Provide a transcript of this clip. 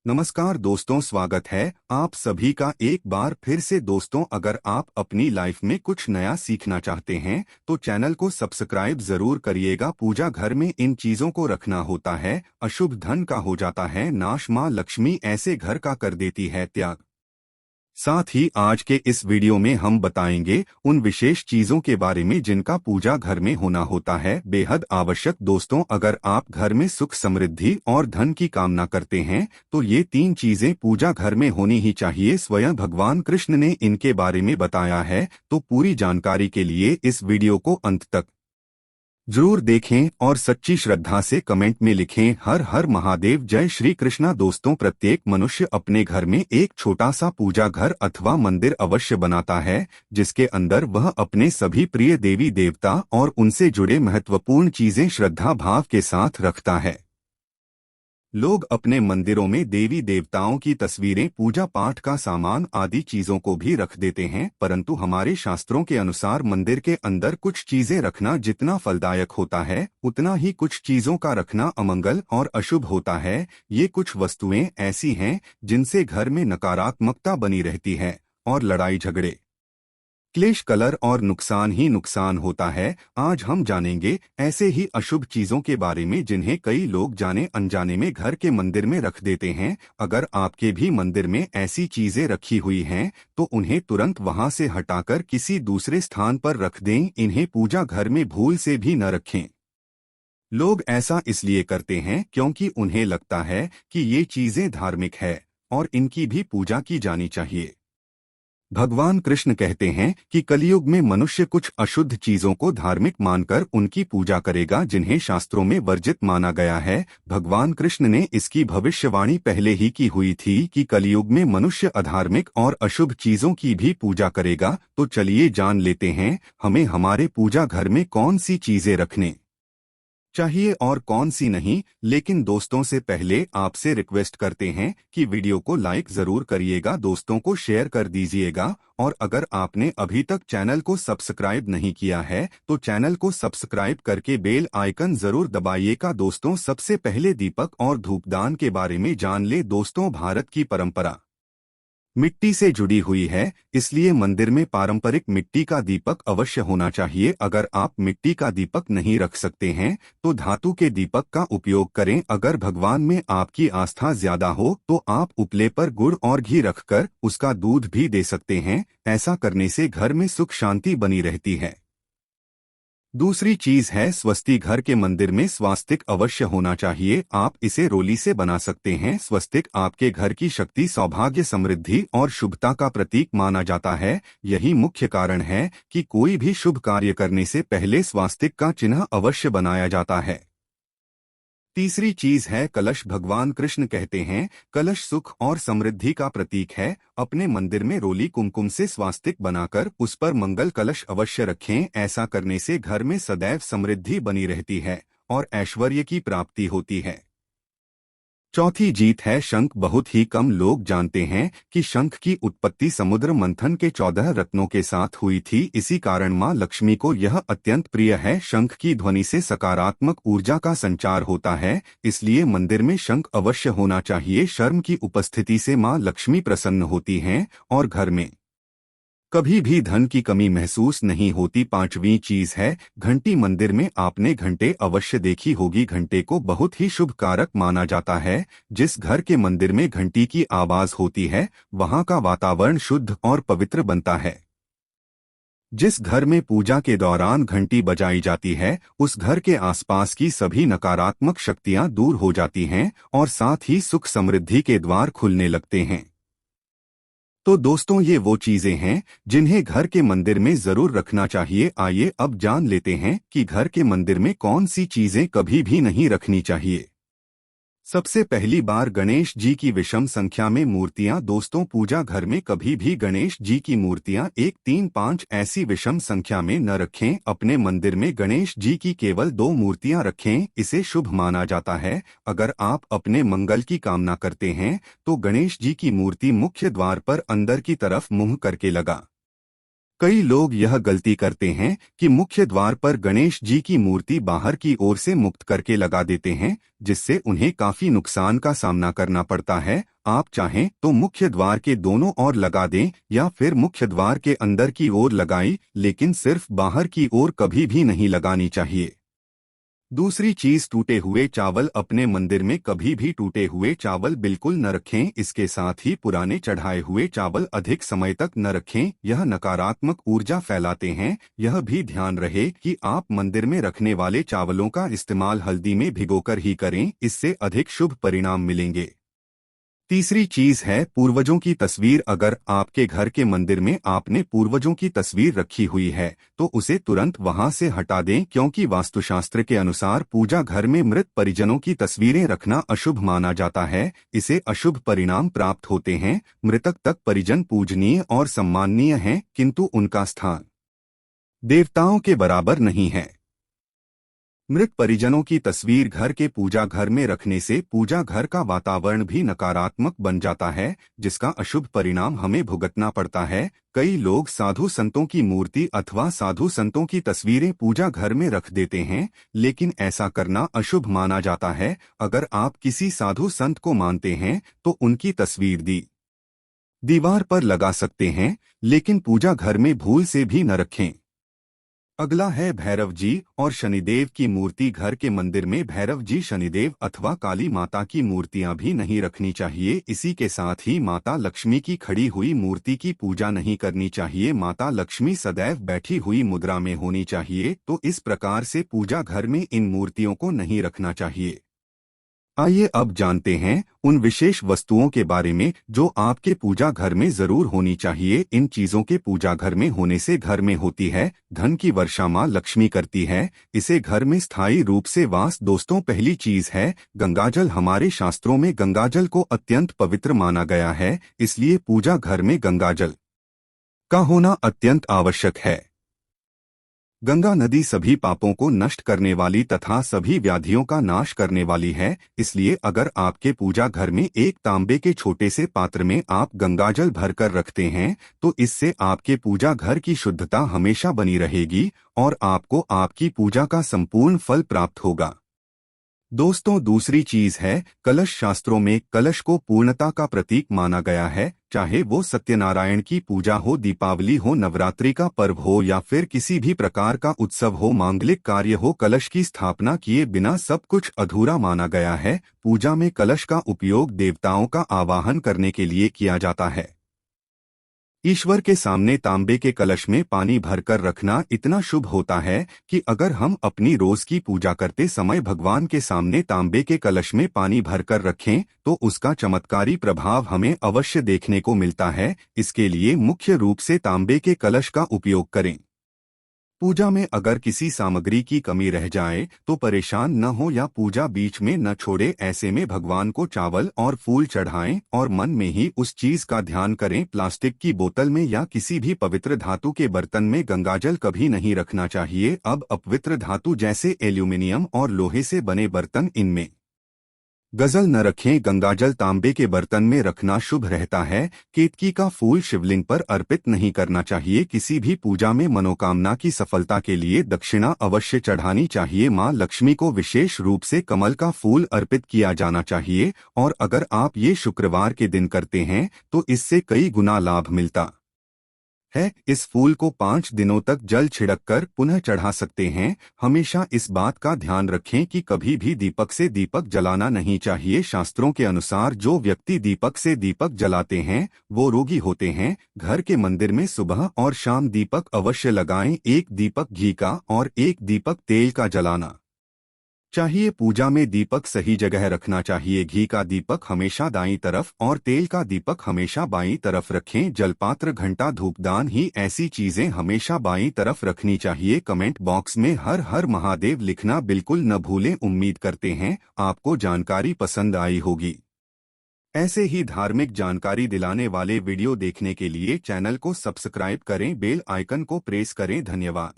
नमस्कार दोस्तों, स्वागत है आप सभी का एक बार फिर से। दोस्तों, अगर आप अपनी लाइफ में कुछ नया सीखना चाहते हैं तो चैनल को सब्सक्राइब जरूर करिएगा। पूजा घर में इन चीजों को रखना होता है, अशुभ धन का हो जाता है नाश, माँ लक्ष्मी ऐसे घर का कर देती है त्याग। साथ ही आज के इस वीडियो में हम बताएंगे उन विशेष चीजों के बारे में जिनका पूजा घर में होना होता है बेहद आवश्यक। दोस्तों, अगर आप घर में सुख समृद्धि और धन की कामना करते हैं तो ये 3 चीजें पूजा घर में होनी ही चाहिए। स्वयं भगवान कृष्ण ने इनके बारे में बताया है, तो पूरी जानकारी के लिए इस वीडियो को अंत तक जरूर देखें और सच्ची श्रद्धा से कमेंट में लिखें हर हर महादेव, जय श्री कृष्णा। दोस्तों, प्रत्येक मनुष्य अपने घर में एक छोटा सा पूजा घर अथवा मंदिर अवश्य बनाता है, जिसके अंदर वह अपने सभी प्रिय देवी देवता और उनसे जुड़े महत्वपूर्ण चीजें श्रद्धा भाव के साथ रखता है। लोग अपने मंदिरों में देवी देवताओं की तस्वीरें, पूजा पाठ का सामान आदि चीजों को भी रख देते हैं, परंतु हमारे शास्त्रों के अनुसार मंदिर के अंदर कुछ चीजें रखना जितना फलदायक होता है उतना ही कुछ चीजों का रखना अमंगल और अशुभ होता है। ये कुछ वस्तुएं ऐसी हैं जिनसे घर में नकारात्मकता बनी रहती है और लड़ाई झगड़े, क्लेश, कलर और नुकसान ही नुकसान होता है। आज हम जानेंगे ऐसे ही अशुभ चीजों के बारे में जिन्हें कई लोग जाने अनजाने में घर के मंदिर में रख देते हैं। अगर आपके भी मंदिर में ऐसी चीजें रखी हुई हैं तो उन्हें तुरंत वहां से हटाकर किसी दूसरे स्थान पर रख दें। इन्हें पूजा घर में भूल से भी न रखें। लोग ऐसा इसलिए करते हैं क्योंकि उन्हें लगता है कि ये चीजें धार्मिक है और इनकी भी पूजा की जानी चाहिए। भगवान कृष्ण कहते हैं कि कलयुग में मनुष्य कुछ अशुद्ध चीजों को धार्मिक मानकर उनकी पूजा करेगा जिन्हें शास्त्रों में वर्जित माना गया है। भगवान कृष्ण ने इसकी भविष्यवाणी पहले ही की हुई थी कि कलयुग में मनुष्य अधार्मिक और अशुभ चीजों की भी पूजा करेगा। तो चलिए जान लेते हैं हमें हमारे पूजा घर में कौन सी चीजें रखने चाहिए और कौन सी नहीं। लेकिन दोस्तों, से पहले आपसे रिक्वेस्ट करते हैं कि वीडियो को लाइक जरूर करिएगा, दोस्तों को शेयर कर दीजिएगा, और अगर आपने अभी तक चैनल को सब्सक्राइब नहीं किया है तो चैनल को सब्सक्राइब करके बेल आइकन जरूर दबाइएगा। दोस्तों, सबसे पहले दीपक और धूपदान के बारे में जान ले। दोस्तों, भारत की परंपरा मिट्टी से जुड़ी हुई है, इसलिए मंदिर में पारंपरिक मिट्टी का दीपक अवश्य होना चाहिए। अगर आप मिट्टी का दीपक नहीं रख सकते हैं तो धातु के दीपक का उपयोग करें। अगर भगवान में आपकी आस्था ज्यादा हो तो आप उपले पर गुड़ और घी रखकर उसका दूध भी दे सकते हैं। ऐसा करने से घर में सुख शांति बनी रहती है। दूसरी चीज है स्वस्ति। घर के मंदिर में स्वास्तिक अवश्य होना चाहिए। आप इसे रोली से बना सकते हैं। स्वस्तिक आपके घर की शक्ति, सौभाग्य, समृद्धि और शुभता का प्रतीक माना जाता है। यही मुख्य कारण है कि कोई भी शुभ कार्य करने से पहले स्वास्तिक का चिन्ह अवश्य बनाया जाता है। तीसरी चीज है कलश। भगवान कृष्ण कहते हैं कलश सुख और समृद्धि का प्रतीक है। अपने मंदिर में रोली कुमकुम से स्वास्तिक बनाकर उस पर मंगल कलश अवश्य रखें। ऐसा करने से घर में सदैव समृद्धि बनी रहती है और ऐश्वर्य की प्राप्ति होती है। चौथी जीत है शंख। बहुत ही कम लोग जानते हैं कि शंख की उत्पत्ति समुद्र मंथन के 14 रत्नों के साथ हुई थी। इसी कारण मां लक्ष्मी को यह अत्यंत प्रिय है। शंख की ध्वनि से सकारात्मक ऊर्जा का संचार होता है, इसलिए मंदिर में शंख अवश्य होना चाहिए। शर्म की उपस्थिति से मां लक्ष्मी प्रसन्न होती हैं और घर में कभी भी धन की कमी महसूस नहीं होती। पांचवी चीज है घंटी। मंदिर में आपने घंटे अवश्य देखी होगी। घंटे को बहुत ही शुभ कारक माना जाता है। जिस घर के मंदिर में घंटी की आवाज होती है वहां का वातावरण शुद्ध और पवित्र बनता है। जिस घर में पूजा के दौरान घंटी बजाई जाती है उस घर के आसपास की सभी नकारात्मक शक्तियां दूर हो जाती हैं और साथ ही सुख समृद्धि के द्वार खुलने लगते हैं। तो दोस्तों, ये वो चीजें हैं जिन्हें घर के मंदिर में जरूर रखना चाहिए। आइए अब जान लेते हैं कि घर के मंदिर में कौन सी चीजें कभी भी नहीं रखनी चाहिए। सबसे पहली बार गणेश जी की विषम संख्या में मूर्तियां। दोस्तों, पूजा घर में कभी भी गणेश जी की मूर्तियां 1, 3, 5 ऐसी विषम संख्या में न रखें। अपने मंदिर में गणेश जी की केवल 2 मूर्तियां रखें, इसे शुभ माना जाता है। अगर आप अपने मंगल की कामना करते हैं तो गणेश जी की मूर्ति मुख्य द्वार पर अंदर की तरफ मुंह करके लगा कई लोग यह गलती करते हैं कि मुख्य द्वार पर गणेश जी की मूर्ति बाहर की ओर से मुक्त करके लगा देते हैं, जिससे उन्हें काफी नुकसान का सामना करना पड़ता है। आप चाहें तो मुख्य द्वार के दोनों ओर लगा दें या फिर मुख्य द्वार के अंदर की ओर लगाएं, लेकिन सिर्फ बाहर की ओर कभी भी नहीं लगानी चाहिए। दूसरी चीज, टूटे हुए चावल। अपने मंदिर में कभी भी टूटे हुए चावल बिल्कुल न रखें। इसके साथ ही पुराने चढ़ाए हुए चावल अधिक समय तक न रखें, यह नकारात्मक ऊर्जा फैलाते हैं। यह भी ध्यान रहे कि आप मंदिर में रखने वाले चावलों का इस्तेमाल हल्दी में भिगोकर ही करें, इससे अधिक शुभ परिणाम मिलेंगे। तीसरी चीज है पूर्वजों की तस्वीर। अगर आपके घर के मंदिर में आपने पूर्वजों की तस्वीर रखी हुई है तो उसे तुरंत वहां से हटा दें, क्योंकि वास्तुशास्त्र के अनुसार पूजा घर में मृत परिजनों की तस्वीरें रखना अशुभ माना जाता है। इसे अशुभ परिणाम प्राप्त होते हैं। मृतक तक परिजन पूजनीय और सम्माननीय हैं, किंतु उनका स्थान देवताओं के बराबर नहीं है। मृत परिजनों की तस्वीर घर के पूजा घर में रखने से पूजा घर का वातावरण भी नकारात्मक बन जाता है, जिसका अशुभ परिणाम हमें भुगतना पड़ता है। कई लोग साधु संतों की मूर्ति अथवा साधु संतों की तस्वीरें पूजा घर में रख देते हैं, लेकिन ऐसा करना अशुभ माना जाता है। अगर आप किसी साधु संत को मानते हैं तो उनकी तस्वीर दीवार पर लगा सकते हैं, लेकिन पूजा घर में भूल से भी न रखें। अगला है भैरव जी और शनिदेव की मूर्ति। घर के मंदिर में भैरव जी, शनिदेव अथवा काली माता की मूर्तियां भी नहीं रखनी चाहिए। इसी के साथ ही माता लक्ष्मी की खड़ी हुई मूर्ति की पूजा नहीं करनी चाहिए। माता लक्ष्मी सदैव बैठी हुई मुद्रा में होनी चाहिए, तो इस प्रकार से पूजा घर में इन मूर्तियों को नहीं रखना चाहिए। आइए अब जानते हैं उन विशेष वस्तुओं के बारे में जो आपके पूजा घर में जरूर होनी चाहिए। इन चीजों के पूजा घर में होने से घर में होती है धन की वर्षा माँ लक्ष्मी करती है, इसे घर में स्थायी रूप से वास। दोस्तों, पहली चीज है गंगाजल। हमारे शास्त्रों में गंगाजल को अत्यंत पवित्र माना गया है, इसलिए पूजा घर में गंगाजल का होना अत्यंत आवश्यक है। गंगा नदी सभी पापों को नष्ट करने वाली तथा सभी व्याधियों का नाश करने वाली है, इसलिए अगर आपके पूजा घर में एक तांबे के छोटे से पात्र में आप गंगाजल भरकर रखते हैं तो इससे आपके पूजा घर की शुद्धता हमेशा बनी रहेगी और आपको आपकी पूजा का संपूर्ण फल प्राप्त होगा। दोस्तों, दूसरी चीज है कलश। शास्त्रों में कलश को पूर्णता का प्रतीक माना गया है। चाहे वो सत्यनारायण की पूजा हो, दीपावली हो, नवरात्रि का पर्व हो या फिर किसी भी प्रकार का उत्सव हो, मांगलिक कार्य हो, कलश की स्थापना किए बिना सब कुछ अधूरा माना गया है। पूजा में कलश का उपयोग देवताओं का आवाहन करने के लिए किया जाता है। ईश्वर के सामने तांबे के कलश में पानी भरकर रखना इतना शुभ होता है कि अगर हम अपनी रोज की पूजा करते समय भगवान के सामने तांबे के कलश में पानी भरकर रखें तो उसका चमत्कारी प्रभाव हमें अवश्य देखने को मिलता है। इसके लिए मुख्य रूप से तांबे के कलश का उपयोग करें। पूजा में अगर किसी सामग्री की कमी रह जाए तो परेशान न हो या पूजा बीच में न छोड़े। ऐसे में भगवान को चावल और फूल चढ़ाएं और मन में ही उस चीज का ध्यान करें। प्लास्टिक की बोतल में या किसी भी पवित्र धातु के बर्तन में गंगाजल कभी नहीं रखना चाहिए। अब अपवित्र धातु जैसे एल्यूमिनियम और लोहे से बने बर्तन, इनमें गजल न रखें। गंगाजल तांबे के बर्तन में रखना शुभ रहता है। केतकी का फूल शिवलिंग पर अर्पित नहीं करना चाहिए। किसी भी पूजा में मनोकामना की सफलता के लिए दक्षिणा अवश्य चढ़ानी चाहिए। मां लक्ष्मी को विशेष रूप से कमल का फूल अर्पित किया जाना चाहिए और अगर आप ये शुक्रवार के दिन करते हैं तो इससे कई गुना लाभ मिलता है। इस फूल को 5 दिनों तक जल छिड़क कर पुनः चढ़ा सकते हैं। हमेशा इस बात का ध्यान रखें कि कभी भी दीपक से दीपक जलाना नहीं चाहिए। शास्त्रों के अनुसार जो व्यक्ति दीपक से दीपक जलाते हैं वो रोगी होते हैं। घर के मंदिर में सुबह और शाम दीपक अवश्य लगाएं। एक दीपक घी का और एक दीपक तेल का जलाना चाहिए। पूजा में दीपक सही जगह रखना चाहिए। घी का दीपक हमेशा दाईं तरफ और तेल का दीपक हमेशा बाईं तरफ रखें। जलपात्र, घंटा, धूपदान ही ऐसी चीजें हमेशा बाईं तरफ रखनी चाहिए। कमेंट बॉक्स में हर हर महादेव लिखना बिल्कुल न भूलें। उम्मीद करते हैं आपको जानकारी पसंद आई होगी। ऐसे ही धार्मिक जानकारी दिलाने वाले वीडियो देखने के लिए चैनल को सब्सक्राइब करें, बेल आइकन को प्रेस करें। धन्यवाद।